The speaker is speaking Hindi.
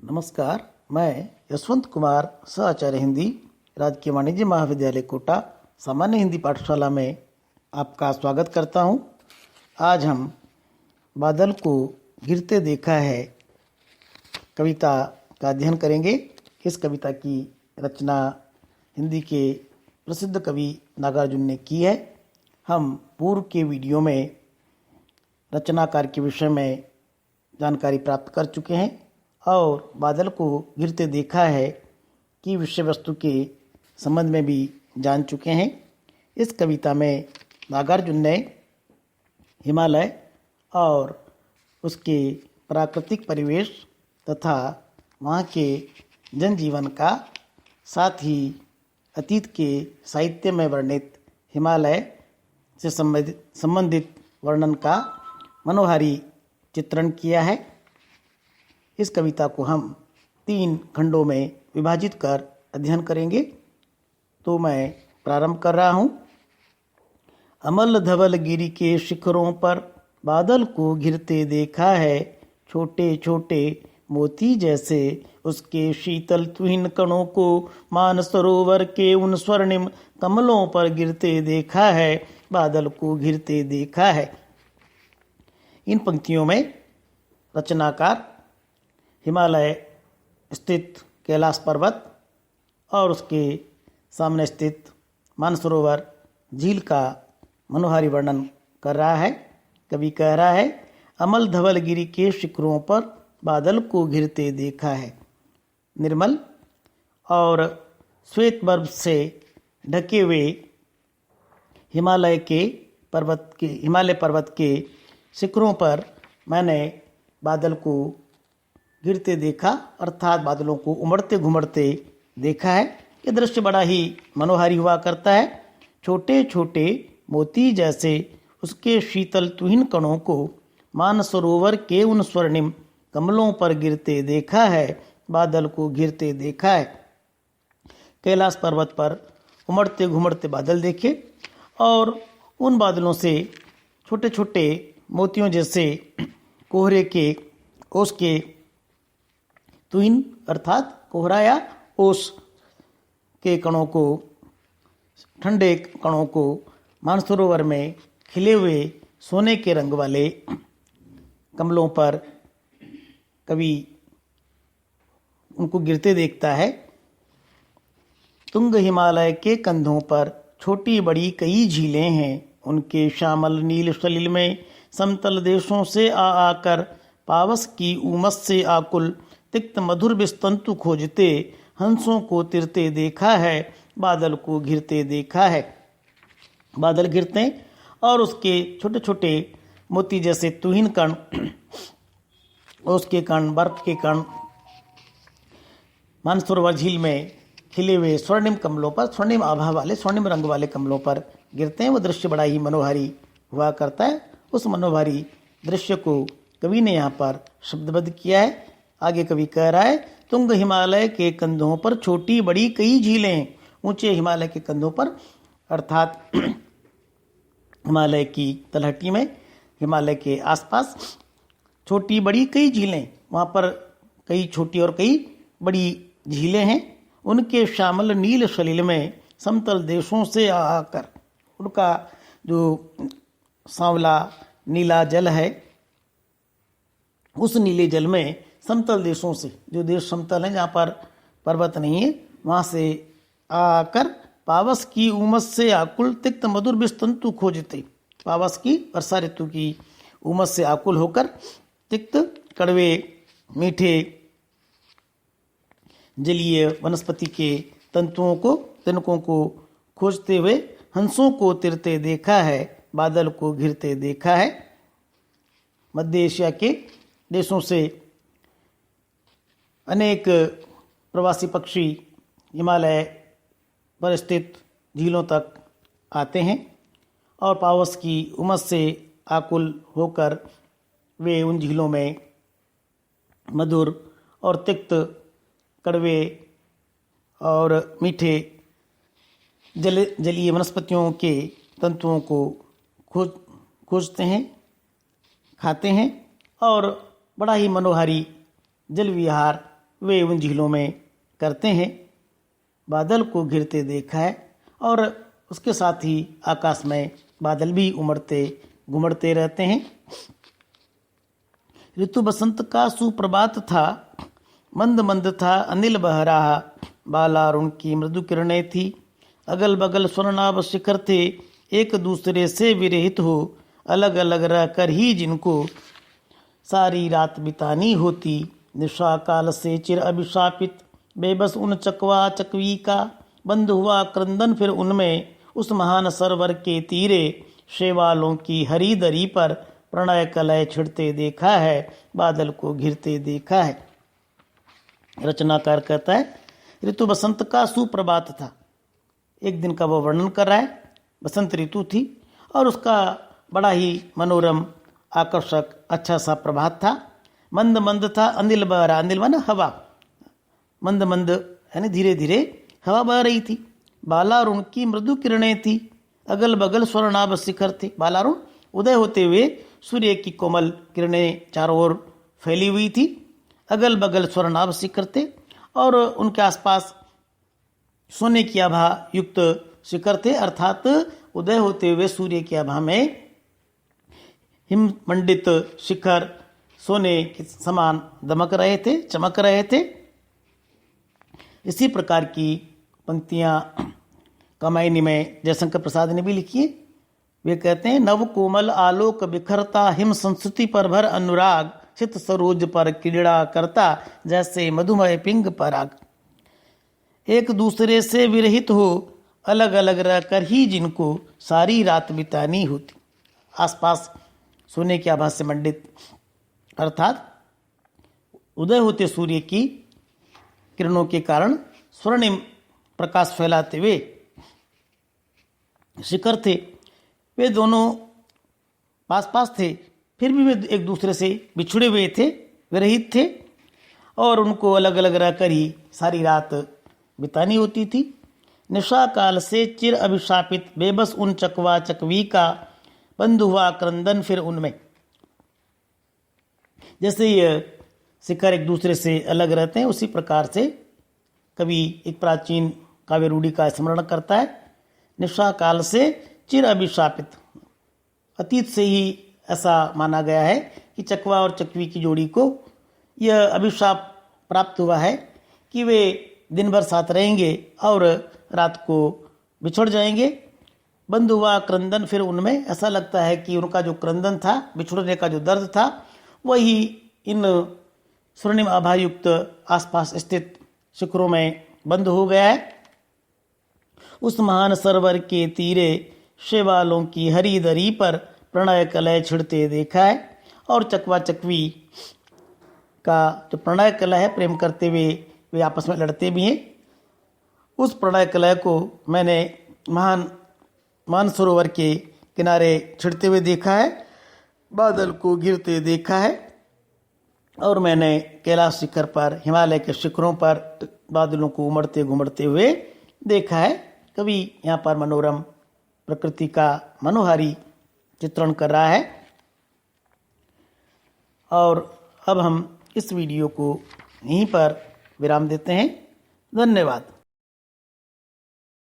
नमस्कार, मैं यशवंत कुमार, सहआचार्य हिंदी, राजकीय वाणिज्य महाविद्यालय कोटा सामान्य हिंदी पाठशाला में आपका स्वागत करता हूं। आज हम बादल को गिरते देखा है कविता का अध्ययन करेंगे। इस कविता की रचना हिंदी के प्रसिद्ध कवि नागार्जुन ने की है। हम पूर्व के वीडियो में रचनाकार के विषय में जानकारी प्राप्त कर चुके हैं और बादल को गिरते देखा है कि विषय वस्तु के संबंध में भी जान चुके हैं। इस कविता में नागार्जुन ने हिमालय और उसके प्राकृतिक परिवेश तथा वहाँ के जनजीवन का, साथ ही अतीत के साहित्य में वर्णित हिमालय से संबंधित वर्णन का मनोहारी चित्रण किया है। इस कविता को हम 3 खंडों में विभाजित कर अध्ययन करेंगे। तो मैं प्रारंभ कर रहा हूँ। अमल धवल गिरि के शिखरों पर बादल को गिरते देखा है, छोटे छोटे मोती जैसे उसके शीतल तुहिन कणों को मान सरोवर के उन स्वर्णिम कमलों पर गिरते देखा है, बादल को गिरते देखा है। इन पंक्तियों में रचनाकार हिमालय स्थित कैलाश पर्वत और उसके सामने स्थित मानसरोवर झील का मनोहारी वर्णन कर रहा है। कवि कह रहा है, अमल धवल गिरि के शिखरों पर बादल को गिरते देखा है। निर्मल और श्वेत बर्फ से ढके हुए हिमालय पर्वत के शिखरों पर मैंने बादल को गिरते देखा, अर्थात बादलों को उमड़ते घुमड़ते देखा है। यह दृश्य बड़ा ही मनोहारी हुआ करता है। छोटे छोटे मोती जैसे उसके शीतल तुहिन कणों को मानसरोवर के उन स्वर्णिम कमलों पर गिरते देखा है, बादल को गिरते देखा है। कैलाश पर्वत पर उमड़ते घुमड़ते बादल देखे और उन बादलों से छोटे छोटे मोतियों जैसे कोहरे के ओस के तुहिन अर्थात कोहरा या ओस के कणों को, ठंडे कणों को मानसरोवर में खिले हुए सोने के रंग वाले कमलों पर कवि उनको गिरते देखता है। तुंग हिमालय के कंधों पर छोटी बड़ी कई झीलें हैं, उनके श्यामल नील सलिल में समतल देशों से आकर पावस की उमस से आकुल तिक्त मधुर विस्तंतु खोजते हंसों को तिरते देखा है, बादल को घिरते देखा है। बादल गिरते और उसके छोटे छोटे मोती जैसे तुहिन कण, उसके कण, बर्फ के कण मानसरोवर झील में खिले हुए स्वर्णिम कमलों पर, स्वर्णिम आभा वाले, स्वर्णिम रंग वाले कमलों पर गिरते हैं। वो दृश्य बड़ा ही मनोहारी हुआ करता है। उस मनोहारी दृश्य को कवि ने यहाँ पर शब्दबद्ध किया है। आगे कवि कह रहा है, तुंग हिमालय के कंधों पर छोटी बड़ी कई झीलें, ऊंचे हिमालय के कंधों पर अर्थात हिमालय की तलहटी में, हिमालय के आसपास छोटी बड़ी कई झीलें, वहाँ पर कई छोटी और कई बड़ी झीलें हैं। उनके श्यामल नील सलिल में समतल देशों से आकर, उनका जो सांवला नीला जल है, उस नीले जल में समतल देशों से, जो देश समतल हैं जहाँ पर पर्वत नहीं है, वहाँ से आकर पावस की उमस से आकुल तिक्त मधुर विस्तंतु खोजते, पावस की वर्षा ऋतु की उमस से आकुल होकर तिक्त कड़वे मीठे जलीय वनस्पति के तिनकों को खोजते हुए हंसों को तिरते देखा है, बादल को घिरते देखा है। मध्य एशिया के देशों से अनेक प्रवासी पक्षी हिमालय पर स्थित झीलों तक आते हैं और पावस की उमस से आकुल होकर वे उन झीलों में मधुर और तिक्त, कड़वे और मीठे जलीय वनस्पतियों के तंतुओं को खोजते हैं, खाते हैं और बड़ा ही मनोहारी जल विहार वे उन झीलों में करते हैं। बादल को घिरते देखा है और उसके साथ ही आकाश में बादल भी उमड़ते घुमड़ते रहते हैं। ऋतु बसंत का सुप्रभात था, मंद मंद था अनिल बह रहा, बालारुण की मृदु किरणें थी, अगल बगल स्वर्णाभ शिखर थे, एक दूसरे से विरहित हो अलग अलग रहकर ही जिनको सारी रात बितानी होती। निशा काल से चिर अभिशापित बेबस उन चकवा चकवी का, बंद हुआ क्रंदन फिर उनमें उस महान सरोवर के तीरे, शेवालों की हरी दरी पर प्रणय कलय छिड़ते देखा है, बादल को घिरते देखा है। रचनाकार कहता है ऋतु बसंत का सुप्रभात था। एक दिन का वो वर्णन कर रहा है। बसंत ऋतु थी और उसका बड़ा ही मनोरम आकर्षक अच्छा सा प्रभात था। मंद मंद था अनिल बह रहा, अनिल माना हवा, मंद मंद यानी धीरे धीरे हवा बह रही थी। बालारुण की मृदु किरणें थी, अगल बगल स्वर्णाभ शिखर थे। बालारुण उदय होते हुए सूर्य की कोमल किरणें चारों ओर फैली हुई थी। अगल बगल स्वर्णाभ शिखर थे और उनके आसपास सोने की आभा युक्त शिखर थे, अर्थात उदय होते हुए सूर्य की आभा में हिम मंडित शिखर सोने के समान दमक रहे थे, चमक रहे थे। इसी प्रकार की पंक्तियां कामायनी में जयशंकर प्रसाद ने भी लिखी है। वे कहते हैं नव कोमल आलोक बिखरता, हिम संस्कृति पर भर अनुराग, चित सरोज पर क्रीड़ा करता, जैसे मधुमय पिंग पराग। एक दूसरे से विरहित हो अलग अलग रहकर ही जिनको सारी रात बितानी होती। आसपास सोने की आभा से मंडित अर्थात उदय होते सूर्य की किरणों के कारण स्वर्णिम प्रकाश फैलाते हुए शिखर थे। वे दोनों पास पास थे, फिर भी वे एक दूसरे से बिछुड़े हुए थे, विरहित थे और उनको अलग अलग रहकर ही सारी रात बितानी होती थी। निशा काल से चिर अभिशापित बेबस उन चकवा चकवी का, बंद हुआ क्रंदन फिर उनमें। जैसे ये शिखर एक दूसरे से अलग रहते हैं, उसी प्रकार से कवि एक प्राचीन काव्य रूढ़ी का स्मरण करता है। निशा काल से चिर अभिशापित, अतीत से ही ऐसा माना गया है कि चकवा और चकवी की जोड़ी को यह अभिशाप प्राप्त हुआ है कि वे दिन भर साथ रहेंगे और रात को बिछड़ जाएंगे। बंद हुआ क्रंदन फिर उनमें, ऐसा लगता है कि उनका जो क्रंदन था, बिछुड़ने का जो दर्द था, वही इन स्वर्णिम आभायुक्त आसपास स्थित शिखरों में बंद हो गया है। उस महान सरोवर के तीरे शेवालों की हरी दरी पर प्रणय कलय छिड़ते देखा है। और चकवा चकवी का जो प्रणय कलय है, प्रेम करते हुए वे आपस में लड़ते भी हैं, उस प्रणय कलय को मैंने मान सरोवर के किनारे छिड़ते हुए देखा है, बादल को घिरते देखा है और मैंने कैलाश शिखर पर, हिमालय के शिखरों पर बादलों को उमड़ते घुमड़ते हुए देखा है। कवि यहाँ पर मनोरम प्रकृति का मनोहारी चित्रण कर रहा है। और अब हम इस वीडियो को यहीं पर विराम देते हैं। धन्यवाद।